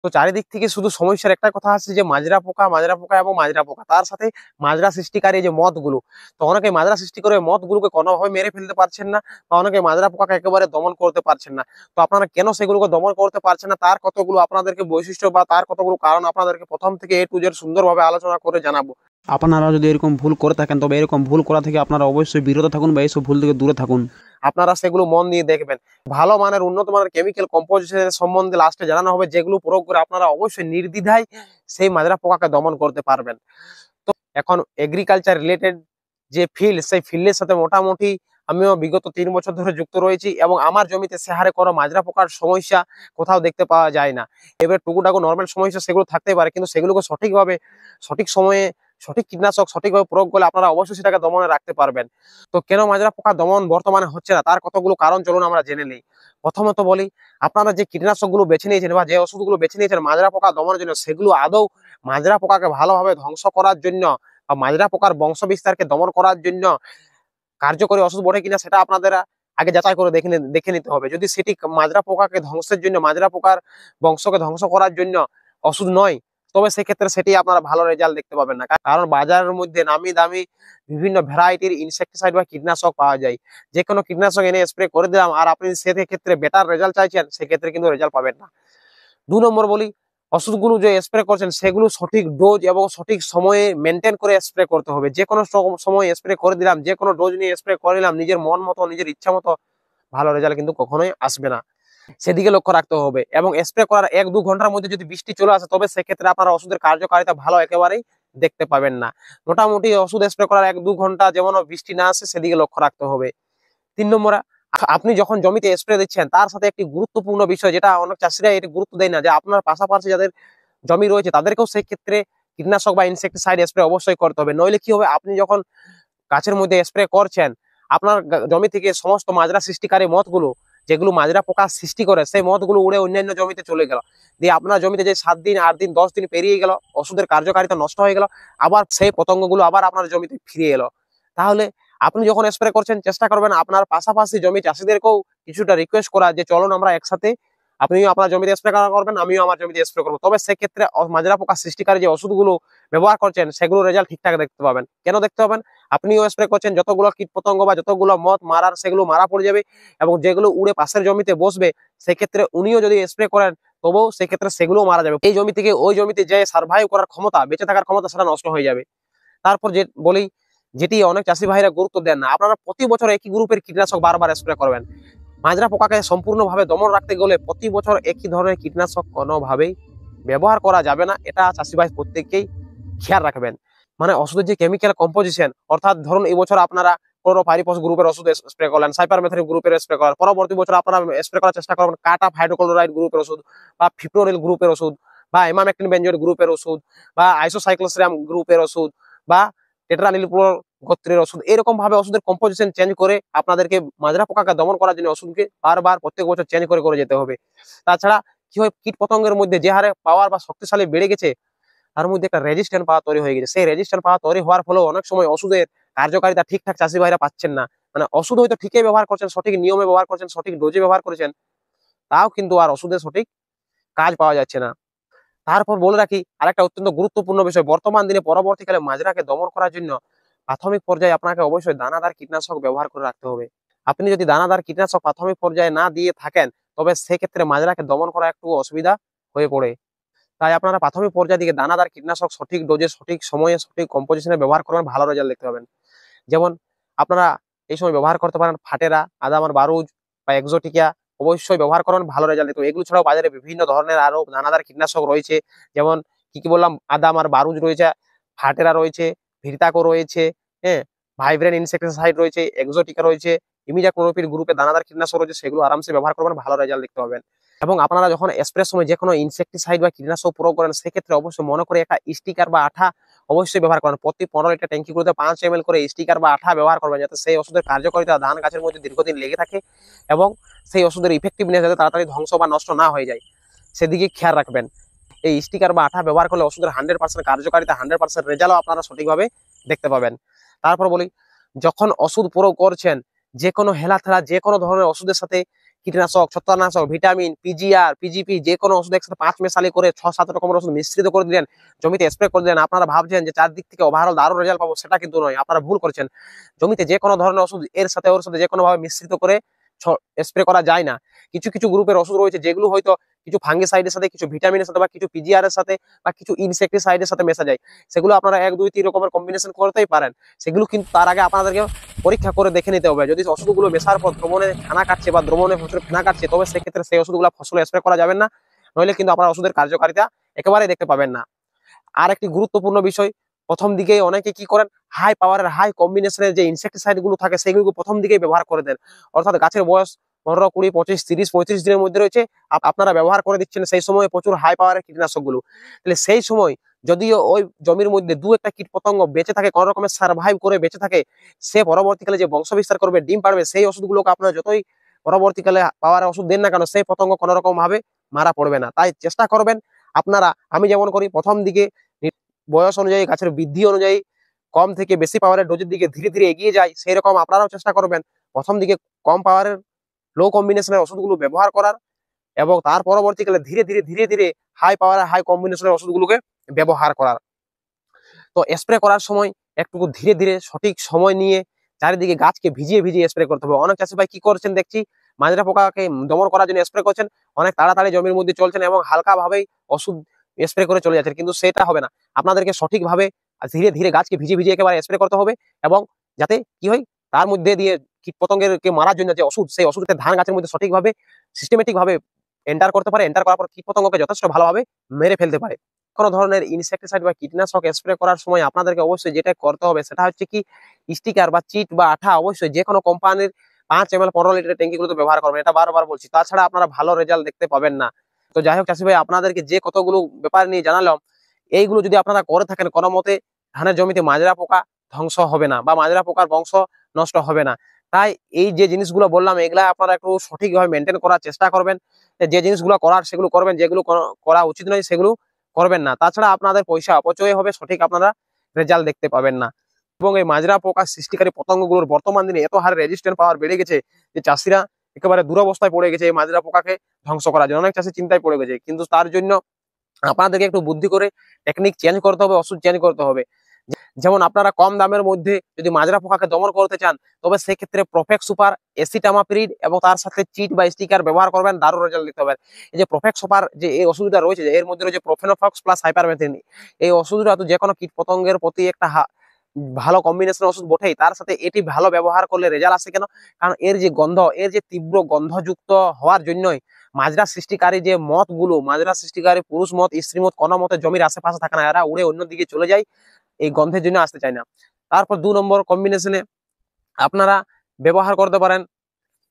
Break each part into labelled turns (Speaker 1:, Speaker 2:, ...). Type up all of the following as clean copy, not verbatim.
Speaker 1: তো চারিদিক থেকে শুধু সমস্যার একটা কথা আছে যে মাজরা পোকা এবং মাজরা পোকা, তার সাথে মাজরা সৃষ্টিকারী যে মথগুলো। তো অনেকে মাজরা সৃষ্টি করে মথগুলোকে কোনোভাবে মেরে ফেলতে পারছেন না, বা অনেকে মাজরা পোকাকে একেবারে দমন করতে পারছেন না। তো আপনারা কেন সেগুলোকে দমন করতে পারছেন না, তার কতগুলো আপনাদেরকে বৈশিষ্ট্য বা তার কতগুলো কারণ আপনাদেরকে প্রথম থেকে A to Z সুন্দরভাবে আলোচনা করে জানাবো।
Speaker 2: আপনারা যদি এরকম ভুল করে থাকেন তবে এরকম ভুল করা থেকে আপনারা অবশ্যই বিরত থাকুন বা এইসব ভুল থেকে দূরে থাকুন।
Speaker 1: আপনারা সেগুলো মন দিয়ে দেখবেন। ভালো মানের উন্নত মানের কেমিক্যাল কম্পোজিশনের সম্বন্ধে লাস্টে জানানো হবে, যেগুলো প্রয়োগ করে আপনারা অবশ্যই নির্দ্বিধায় সেই মাজরা পোকাকে দমন করতে পারবেন। তো এখন এগ্রিকালচার রিলেটেড যে ফিল্ড, সেই ফিল্ডের সাথে মোটামুটি আমিও বিগত 3 বছর ধরে যুক্ত রয়েছি, এবং আমার জমিতে সে হারে কোনো মাজরা পোকার সমস্যা কোথাও দেখতে পাওয়া যায় না। এবার টুকুটাকু নর্মাল সমস্যা সেগুলো থাকতে পারে, কিন্তু সেগুলোকে সঠিকভাবে সঠিক সময়ে সঠিক কীটনাশক সঠিকভাবে প্রয়োগ করলে আপনারা অবশ্যই সেটাকে দমনে রাখতে পারবেন। তো কেন মাজরা পোকা দমন বর্তমানে হচ্ছে না, তার কতগুলো কারণ চলুন আমরা জেনে নিই। প্রথমত বলি, আপনারা যে কীটনাশকগুলো বেছে নিয়েছেন বা যে ওষুধগুলো বেছে নিয়েছেন মাজরা পোকা দমনের জন্য, সেগুলো আদৌ মাজরা পোকাকে ভালোভাবে ধ্বংস করার জন্য বা মাজরা পোকার বংশ বিস্তারকে দমন করার জন্য কার্যকরী ওষুধ বটে কিনা, সেটা আপনাদের আগে যাচাই করে দেখে নিতে হবে। যদি সেটি মাজরা পোকাকে ধ্বংসের জন্য, মাজরা পোকার বংশকে ধ্বংস করার জন্য ওষুধ নয়, তবে সেক্ষেত্রে সেটি আপনারা ভালো রেজাল্ট দেখতে পাবেন না। কারণ বাজারের মধ্যে নামি দামি বিভিন্ন ভ্যারাইটির ইনসেক্টিসাইড বা কীটনাশক পাওয়া যায়। যে কোনো কীটনাশক এনে স্প্রে করে দিলাম, আর আপনি সেক্ষেত্রে বেটার রেজাল্ট চাইছেন, সেক্ষেত্রে কিন্তু রেজাল্ট পাবেন না। 2 নম্বর বলি, ওষুধগুলো যে স্প্রে করছেন সেগুলো সঠিক ডোজ এবং সঠিক সময়ে মেনটেন করে স্প্রে করতে হবে। যে কোনো সময় স্প্রে করে দিলাম, যে কোনো ডোজ নিয়ে স্প্রে করে দিলাম, নিজের মন মতো নিজের ইচ্ছা মতো ভালো রেজাল্ট কিন্তু কখনোই আসবে না। সেদিকে লক্ষ্য রাখতে হবে। এবং স্প্রে করার 1-2 ঘন্টার মধ্যে যদি বৃষ্টি চলে আসে, তবে সেক্ষেত্রে আপনারা ওষুধের কার্যকারিতা ভালো একেবারেই দেখতে পাবেন না। মোটামুটি ওষুধ স্প্রে করার 1-2 ঘন্টা যেমন বৃষ্টি না আসে সেদিকে লক্ষ্য রাখতে হবে। 3 নম্বর, আপনি যখন জমিতে স্প্রে দিচ্ছেন তার সাথে একটি গুরুত্বপূর্ণ বিষয়, যেটা অনেক চাষিরা এটা গুরুত্ব দেয় না, যে আপনার পাশাপাশি যাদের জমি রয়েছে তাদেরকেও সেই ক্ষেত্রে কীটনাশক বা ইনসেক্টিসাইড স্প্রে অবশ্যই করতে হবে। নইলে কি হবে, আপনি যখন গাছের মধ্যে স্প্রে করছেন, আপনার জমি থেকে সমস্ত মাজরা সৃষ্টিকারী মথগুলো, যেগুলো মাজরা পোকা সৃষ্টি করে, সেই মথগুলো উড়ে অন্যান্য জমিতে চলে গেল, দিয়ে আপনার জমিতে যে 7 দিন 8 দিন 10 দিন পেরিয়ে গেল, ওষুধের কার্যকারিতা নষ্ট হয়ে গেল, আবার সেই পতঙ্গগুলো আবার আপনার জমিতে ফিরে এলো। তাহলে আপনি যখন স্প্রে করছেন, চেষ্টা করবেন আপনার পাশাপাশি জমি চাষিদেরকেও কিছুটা রিকোয়েস্ট করা, যে চলুন আমরা একসাথে, আপনিও আপনার জমিতে স্প্রে করবেন, আমিও আমার জমিতে স্প্রে করবো। তবে সেক্ষেত্রে মাজরা পোকা সৃষ্টিকারী যে ওষুধগুলো ব্যবহার করছেন সেগুলো রেজাল্ট ঠিকঠাক দেখতে পাবেন। কেন দেখতে পাবেন, আপনিও স্প্রে করছেন, যতগুলো কীট পতঙ্গ বা যতগুলো মথ মারার সেগুলো মারা পড়ে যাবে, এবং যেগুলো উড়ে পাশের জমিতে বসবে, সেক্ষেত্রে উনিও যদি স্প্রে করেন তবুও সেক্ষেত্রে সেগুলো মারা যাবে। এই জমি থেকে ওই জমিতে যে সার্ভাইভ করার ক্ষমতা, বেঁচে থাকার ক্ষমতা, সেটা নষ্ট হয়ে যাবে। তারপর যে বলি, যেটি অনেক চাষি ভাইরা গুরুত্ব দেন না, আপনারা প্রতি বছর একই গ্রুপের কীটনাশক বারবার স্প্রে করবেন। মাজরা পোকাকে সম্পূর্ণভাবে দমন রাখতে গেলে প্রতি বছর একই ধরনের কীটনাশক কোনোভাবেই ব্যবহার করা যাবে না। এটা চাষি ভাই প্রত্যেককেই খেয়াল রাখবেন। মানে ওষুধের যে কেমিক্যাল কম্পোজিশন, অর্থাৎ ধরুন এই বছর আপনারা ক্লোরোপাইরিফস গ্রুপের ওষুধ স্প্রে করলেন, সাইপারমেথ্রিন গ্রুপের স্প্রে করলেন, পরবর্তী বছর আপনারা স্প্রে করার চেষ্টা করবেন কাটা হাইড্রোক্লোরাইড গ্রুপের ওষুধ, বা ফিপ্রোনিল গ্রুপের ওষুধ, বা ইমামেকটিন বেনজয়েড গ্রুপের ওষুধ, বা আইসোসাইক্লোসিরাম গ্রুপের ওষুধ, বা টেট্রানিলপ্রোল গোত্রের ওষুধ। এরকম ভাবে ওষুধের কম্পোজিশন চেঞ্জ করে আপনাদেরকে মাজরা পোকাকে দমন করার জন্য ওষুধকে বারবার প্রত্যেক বছর চেঞ্জ করে করে যেতে হবে। তাছাড়া কি হয়, কীট পতঙ্গের মধ্যে যে হারে পাওয়ার বা শক্তিশালী বেড়ে গেছে, তার মধ্যে একটা রেজিস্ট্যান্ট পাওয়ার তৈরি হয়ে গেছে। সেই রেজিস্ট্যান্ট পাওয়ার তৈরি হওয়ার ফলেও অনেক সময় ওষুধের কার্যকারিতা ঠিকঠাক চাষি ভাইরা পাচ্ছেন না। মানে ওষুধ হয়তো ঠিকই ব্যবহার করছেন, সঠিক নিয়মে ব্যবহার করছেন, সঠিক ডোজে ব্যবহার করেছেন, তাও কিন্তু আর ওষুধের সঠিক কাজ পাওয়া যাচ্ছে না। তারপর বলে রাখি আরেকটা অত্যন্ত গুরুত্বপূর্ণ বিষয়, বর্তমান দিনে পরবর্তীকালে মাজরাকে দমন করার জন্য প্রাথমিক পর্যায়ে আপনাকে অবশ্যই দানাদার কীটনাশক ব্যবহার করে রাখতে হবে। আপনি যদি দানাদার কীটনাশক প্রাথমিক পর্যায়ে না দিয়ে থাকেন, তবে সেক্ষেত্রে মাজরাকে দমন করা একটু অসুবিধা হয়ে পড়ে। তাই আপনারা প্রাথমিক পর্যায়ে দিকে দানাদার কীটনাশক সঠিক ডোজে, সঠিক সময়ে, সঠিক কম্পোজিশনে ব্যবহার করবেন, ভালো রেজাল্ট দেখতে পাবেন। যেমন আপনারা এই সময় ব্যবহার করতে পারেন ফাটেরা, আদামার বারুজ বা এক্সোটিকা, অবশ্যই ব্যবহার করুন, ভালো রেজাল্ট দেখতে। এগুলো ছাড়াও বাজারে বিভিন্ন ধরনের আরো দানাদার কীটনাশক রয়েছে, যেমন কি বললাম, আদামার বারুজ রয়েছে, ফাটেরা রয়েছে, ভিরতাকো রয়েছে, হ্যাঁ, ভাইব্রেন ইনসেক্টিসাইড রয়েছে, এক্সোটিকা রয়েছে, ইমিডাক্লোরোপিড গ্রুপে দানাদার কীটনাশক রয়েছে, সেগুলো আরামসে ব্যবহার করবেন, ভালো রেজাল্ট দেখতে পাবেন। এবং আপনারা যখন স্প্রের সময় যে কোনো ইনসেক্টিসাইড বা কীটনাশক প্রয়োগ করেন, সেক্ষেত্রে অবশ্যই মনে করে একটা স্টিকার বা আঠা অবশ্যই ব্যবহার করেন। প্রতি 15 লিটার ট্যাঙ্কিগুলোতে 5 ml করে স্টিকার বা আঠা ব্যবহার করবেন, যাতে সেই ওষুধের কার্যকারিতা ধান গাছের মধ্যে দীর্ঘদিন লেগে থাকে, এবং সেই ওষুধের ইফেক্টিভনেস যাতে তাড়াতাড়ি ধ্বংস বা নষ্ট না হয়ে যায়, সেদিকে খেয়াল রাখবেন। এই স্টিকার বা আঠা ব্যবহার করলে ওষুধের 100% কার্যকারিতা, 100% রেজাল্টও আপনারা সঠিকভাবে দেখতে পাবেন। তারপর বলি, যখন ওষুধ প্রয়োগ করছেন, যে কোনো হেলাথেলা, যে কোনো ধরনের ওষুধের সাথে কীটনাশক, ছত্রাকনাশক, ভিটামিন, পিজিআর, পিজিপি যে কোনো ওষুধ একসাথে 5 মেশালি করে 6-7 রকমের ওষুধ মিশ্রিত করে দিলেন, জমিতে স্প্রে করে দিলেন। আপনারা ভাবছেন যে চারদিক থেকে ওভারঅল দারুণ রেজাল্ট পাবো, সেটা কিন্তু নয়, আপনারা ভুল করছেন। জমিতে যে কোনো ধরনের ওষুধ এর সাথে ওর সাথে যে কোনো ভাবে মিশ্রিত করে স্প্রে করা যায় না। কিছু কিছু গ্রুপের ওষুধ রয়েছে যেগুলো হয়তো কিছু ফাঙ্গিসাইডের সাথে, কিছু ভিটামিনের সাথে, বা কিছু পিজিআর এর সাথে, বা কিছু ইনসেক্টিসাইডের সাথে মেশা যায়। সেগুলো আপনারা 1-2-3 রকমের কম্বিনেশন করতেই পারেন। সেগুলো কিন্তু তার আগে আপনাদেরকে পরীক্ষা করে দেখে নিতে হবে। যদি ওষুধগুলো মেশার পর দ্রবণে ফেনা কাটছে বা দ্রবণে ফসলে ফেনা কাটছে, তবে সেক্ষেত্রে সেই ওষুধগুলো ফসলে স্প্রে করা যাবে না, নইলে কিন্তু আপনার ওষুধের কার্যকারিতা একেবারেই দেখতে পাবেন না। আর একটি গুরুত্বপূর্ণ বিষয়, প্রথম দিকেই অনেকে কি করেন, হাই পাওয়ারের হাই কম্বিনেশনের যে ইনসেক্টিসাইড গুলো থাকে সেগুলো প্রথম দিকেই ব্যবহার করে দেন। অর্থাৎ গাছের বয়স 15, 20, 25, 30, 35 দিনের মধ্যে রয়েছে, আপনারা ব্যবহার করে দিচ্ছেন সেই সময় প্রচুর হাই পাওয়ারের কীটনাশক গুলো। তাহলে সেই সময় যদিও ওই জমির মধ্যে 2-1টা কীট পতঙ্গ বেঁচে থাকে, কোন রকমের সার্ভাইভ করে বেঁচে থাকে, সে পরবর্তীকালে যে বংশ বিস্তার করবে, ডিম পাড়বে, সেই ওষুধগুলোকে আপনারা যতই পরবর্তীকালে পাওয়ার ওষুধ দেন না কেন, সেই পতঙ্গ কোন রকম ভাবে মারা পড়বে না। তাই চেষ্টা করবেন আপনারা, আমি যেমন করি, প্রথম দিকে বয়স অনুযায়ী, গাছের বৃদ্ধি অনুযায়ী কম থেকে বেশি পাওয়ারের ডোজের দিকে ধীরে ধীরে এগিয়ে যায়, সেই রকম আপনারাও চেষ্টা করবেন প্রথম দিকে কম পাওয়ারের লো কম্বিনেশনের ওষুধগুলো ব্যবহার করার, এবং তার পরবর্তীকালে ধীরে ধীরে ধীরে ধীরে হাই পাওয়ারের হাই কম্বিনেশনের ওষুধগুলোকে ব্যবহার করার। তো স্প্রে করার সময় একটু ধীরে ধীরে সঠিক সময় নিয়ে চারিদিকে গাছকে ভিজিয়ে ভিজিয়ে স্প্রে করতে হবে। অনেক চাষি ভাই কি করছেন দেখছি, মাজরা পোকাকে দমন করার জন্য স্প্রে করছেন, অনেক তাড়াতাড়ি জমির মধ্যে চলছেন এবং হালকা ভাবেই ওষুধ স্প্রে করে চলে যাচ্ছেন, কিন্তু সেটা হবে না। আপনাদেরকে সঠিকভাবে ধীরে ধীরে গাছকে ভিজিয়ে ভিজিয়ে একেবারে স্প্রে করতে হবে, এবং যাতে কি হয়, তার মধ্যে দিয়ে কীট পতঙ্গের কে মারার জন্য যে ওষুধ, সেই ওষুধটা ধান গাছের মধ্যে সঠিকভাবে সিস্টেমেটিক ভাবে এন্টার করতে পারে, এন্টার করার পর কীট পতঙ্গকে যথেষ্ট ভালোভাবে মেরে ফেলতে পারে। কোনো ধরনের ইনসেক্টিসাইড বা কীটনাশক স্প্রে করার সময় আপনাদেরকে অবশ্যই যেটা করতে হবে সেটা হচ্ছে কি, স্টিকার বা চিট বা আঠা অবশ্যই যে কোনো কোম্পানির 5 ml 15 লিটারের ট্যাঙ্কিগুলোতে ব্যবহার করবেন, এটা বারবার বলছি, তাছাড়া আপনারা ভালো রেজাল্ট দেখতে পাবেন না। তো যাই হোক চাষি ভাই, আপনাদেরকে যে কতগুলো ব্যাপার নিয়ে জানালাম, এইগুলো যদি আপনারা করে থাকেন, কোনো মতে ধানের জমিতে মাজরা পোকা ধ্বংস হবে না, বা মাজরা পোকার বংশ নষ্ট হবে না। তাই এই যে জিনিসগুলো বললাম, এগুলা আপনারা একটু সঠিকভাবে মেনটেন করার চেষ্টা করবেন। যে জিনিসগুলো করার সেগুলো করবেন, যেগুলো করা উচিত নয় সেগুলো করবেন না। তাছাড়া আপনাদের পয়সা অপচয় হবে, সঠিক আপনারা রেজাল্ট দেখতে পাবেন না। এবং এই মাজরা পোকা সৃষ্টিকারী পতঙ্গগুলোর বর্তমান দিনে এত হারে রেজিস্ট্যান্ট পাওয়ার বেড়ে গেছে যে চাষিরা একেবারে দুরবস্থায় পড়ে গেছে এই মাজরা পোকাকে ধ্বংস করার জন্য। অনেক চাষি চিন্তায় পড়ে গেছে, কিন্তু তার জন্য আপনাদেরকে একটু বুদ্ধি করে টেকনিক চেঞ্জ করতে হবে, ওষুধ চেঞ্জ করতে হবে। যেমন আপনারা কম দামের মধ্যে যদি মাজরা পোকাকে দমন করতে চান, তবে সেক্ষেত্রে প্রফেক্ট সুপার, এসিটামাপ্রিড এবং তার সাথে চিট বা স্টিকার ব্যবহার করবেন, দারুণ রেজাল্ট দেখতে পাবেন। এই যে প্রফেক্ট সুপার যে এই ওষুধটা রয়েছে, এর মধ্যে রয়েছে প্রোফেনোফক্স প্লাস হাইপারমেথিন। এই ওষুধটা তো যে কোনো কীট পতঙ্গের প্রতি একটা ভালো কম্বিনেশন ওষুধ বটেই, তার সাথে এটি ভালো ব্যবহার করলে রেজাল্ট আসে কেন, কারণ এর যে গন্ধ, এর যে তীব্র গন্ধযুক্ত হওয়ার জন্যই মাজরা সৃষ্টিকারী যে মথগুলো, মাজরা সৃষ্টিকারী পুরুষ মথ, স্ত্রী মথ কোনো মতে জমির আশেপাশে থাকে না, এরা উড়ে অন্যদিকে চলে যায়, এই গন্ধের জন্য আসতে চায় না। তারপর 2 নম্বর কম্বিনেশনে আপনারা ব্যবহার করতে পারেন,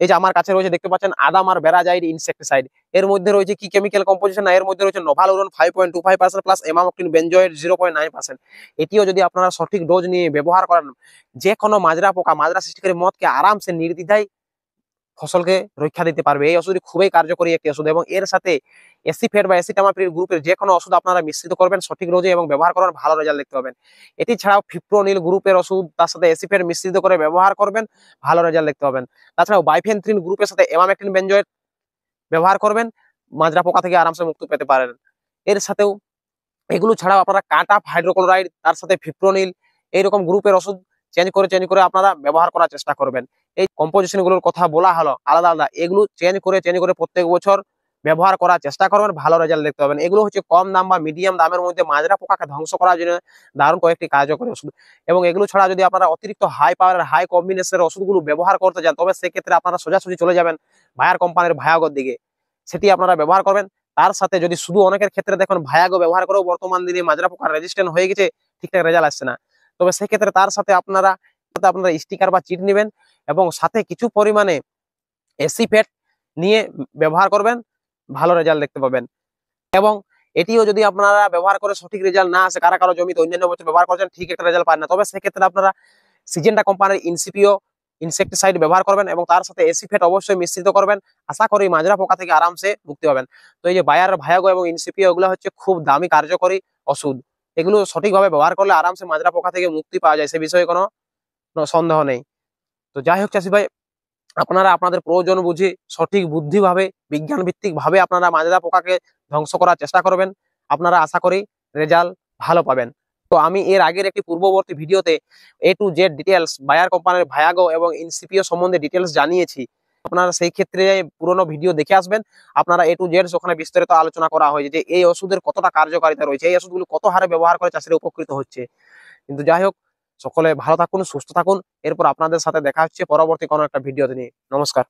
Speaker 1: এই যে আমার কাছে রয়েছে দেখতে পাচ্ছেন আদাম আর বেরাজাইড ইনসেক্টিসাইড। এর মধ্যে রয়েছে কি কেমিক্যাল কম্পোজিশন, না এর মধ্যে রয়েছে নোভালুরন 5.25% প্লাস এমামোক্টিন বেনজয়েড 0.9%। এটিও যদি আপনারা সঠিক ডোজ নিয়ে ব্যবহার করেন, যে কোনো মাজরা পোকা, মাজরা সৃষ্টিকারী মদকে আরামসে নির্দ্বিধায় ফসলকে রক্ষা দিতে পারবে। এই ওষুধটি খুবই কার্যকরী একটি ওষুধ, এবং এর সাথে এসিফেট বা এসিটামাপ্রিড গ্রুপের যে কোনো ওষুধ আপনারা মিশ্রিত করবেন সঠিক ডোজে এবং ব্যবহার করবেন, ভালো রেজাল্ট দেখতে পাবেন। এটি ছাড়াও ফিপ্রোনিল গ্রুপের ওষুধ তার সাথে এসিফেট মিশ্রিত করে ব্যবহার করবেন, ভালো রেজাল্ট দেখতে পাবেন। তাছাড়াও বাইফেনথ্রিন গ্রুপের সাথে এমামেক্টিন বেনজয়েড ব্যবহার করবেন, মাজরা পোকা থেকে আরামসে মুক্তি পেতে পারেন। এর সাথেও এগুলো ছাড়াও আপনারা কাটাপ হাইড্রোক্লোরাইড, তার সাথে ফিপ্রোনিল, এইরকম গ্রুপের ওষুধ চেঞ্জ করে আপনারা ব্যবহার করার চেষ্টা করবেন। এই কম্পোজিশন গুলোর কথা বলা হলো আলাদা আলাদা, এগুলো চেঞ্জ করে প্রত্যেক বছর ব্যবহার করার চেষ্টা করবেন, ভালো রেজাল্ট দেখতে পাবেন। এগুলো হচ্ছে কম দাম বা মিডিয়াম দামের মধ্যে মাজরা পোকাকে ধ্বংস করার জন্য দারুণ কয়েকটি কার্যকরী ওষুধ। এবং এগুলো ছাড়া যদি আপনারা অতিরিক্ত হাই পাওয়ারের হাই কম্বিনেশনের ওষুধগুলো ব্যবহার করতে চান, তবে সেক্ষেত্রে আপনারা সোজাসুজি চলে যাবেন ভায়ার কোম্পানির ভায়াগোর দিকে, সেটি আপনারা ব্যবহার করবেন। তার সাথে যদি শুধু অনেকের ক্ষেত্রে দেখুন ভায়াগো ব্যবহার করেও বর্তমান দিনে মাজরা পোকার রেজিস্ট্যান্ট হয়ে গেছে, ঠিকঠাক রেজাল্ট আসছে না, তবে সেক্ষেত্রে তার সাথে আপনারা স্টিকার বা চিট নেবেন এবং সাথে কিছু পরিমাণে এসিফেট নিয়ে ব্যবহার করবেন, ভালো রেজাল্ট দেখতে পাবেন। এবং এটিও যদি আপনারা ব্যবহার করে সঠিক রেজাল্ট না আসে, কারো জমিতে অন্যান্য বছর ব্যবহার করছেন ঠিক একটা রেজাল্ট পান না, তবে সেক্ষেত্রে আপনারা সিজেন্টা কোম্পানির ইনসিপিও ইনসেক্টিসাইড ব্যবহার করবেন এবং তার সাথে এসিফেট অবশ্যই মিশ্রিত করবেন। আশা করি মাজরা পোকা থেকে আরামসে মুক্তি পাবেন। তো এই যে বায়ার, ভায়াগো এবং ইনসিপিও, এগুলো হচ্ছে খুব দামি কার্যকরী ওষুধ, এগুলো সঠিকভাবে ব্যবহার করলে আরামসে মাজরা পোকা থেকে মুক্তি পাওয়া যায়, সে বিষয়ে কোনো সন্দেহ নেই। তো যাই হোক চাষি ভাই, আপনারা আপনাদের প্রয়োজন বুঝে সঠিক বুদ্ধিভাবে বিজ্ঞান ভিত্তিক ভাবে আপনারা মাজরা পোকাকে ধ্বংস করার চেষ্টা করবেন। আপনারা আশা করি রেজাল্ট ভালো পাবেন। তো আমি এর আগের একটি পূর্ববর্তী ভিডিওতে A to Z details Bayer কোম্পানির ভায়াগো এবং ইনসিপিও সম্বন্ধে ডিটেলস জানিয়েছি। আপনারা সেই ক্ষেত্রে পুরোনো ভিডিও দেখে আসবেন। আপনারা A to Z ওখানে বিস্তারিত আলোচনা করা হয়েছে যে এই ওষুধের কতটা কার্যকারিতা রয়েছে, এই ওষুধগুলো কত হারে ব্যবহার করে চাষিরা উপকৃত হচ্ছে। কিন্তু যাই হোক, সকলে ভালো থাকুন, সুস্থ থাকুন। এরপর আপনাদের সাথে দেখা হচ্ছে পরবর্তী কোনো একটা ভিডিওতে নিয়ে। নমস্কার।